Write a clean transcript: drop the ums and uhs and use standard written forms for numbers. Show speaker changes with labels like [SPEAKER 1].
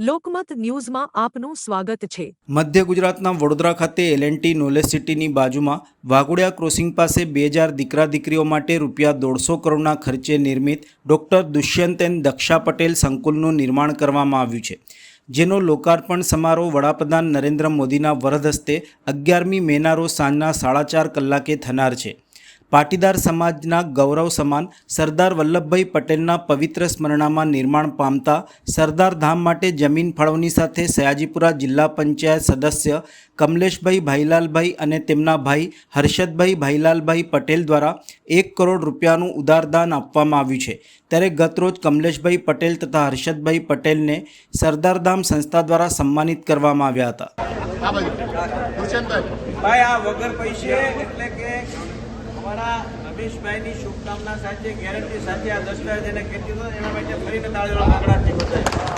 [SPEAKER 1] લોકમત ન્યૂઝમાં આપનું સ્વાગત છે।
[SPEAKER 2] મધ્ય ગુજરાતના વડોદરા ખાતે L&T નોલેજ સિટીની બાજુમાં વાઘોડિયા ક્રોસિંગ પાસે 2000 દીકરા દીકરીઓ માટે રૂપિયા 150 કરોડના ખર્ચે નિર્મિત ડૉક્ટર દુષ્યંતન દક્ષા પટેલ સંકુલનું નિર્માણ કરવામાં આવ્યું છે, જેનો લોકાર્પણ સમારોહ વડાપ્રધાન નરેન્દ્ર મોદીના વરદ હસ્તે 11મી મેના રોજ સાંજના 4:30 કલાકે થનાર છે। પાટીદાર સમાજના ગૌરવ સમાન સરદાર વલ્લભભાઈ પટેલના પવિત્ર સ્મરણામાં નિર્માણ પામતા સરદાર ધામ માટે જમીન ફાળવણી સાથે સયાજીપુરા જિલ્લા પંચાયત સદસ્ય કમલેશભાઈ ભાઈલાલભાઈ અને તેમના ભાઈ હર્ષદભાઈ ભાઈલાલભાઈ પટેલ દ્વારા 1 કરોડ રૂપિયાનું ઉદારદાન આપવામાં આવ્યું છે। ત્યારે ગતરોજ કમલેશભાઈ પટેલ તથા હર્ષદભાઈ પટેલને સરદાર ધામ સંસ્થા દ્વારા સન્માનિત કરવામાં આવ્યા હતા।
[SPEAKER 3] રમેશભાઈની શુભકામના સાથે ગેરંટી સાથે આ દસ્તાવેજ એને કીધું એના માટે ફરીને તાળીઓના આંકડાથી બધાય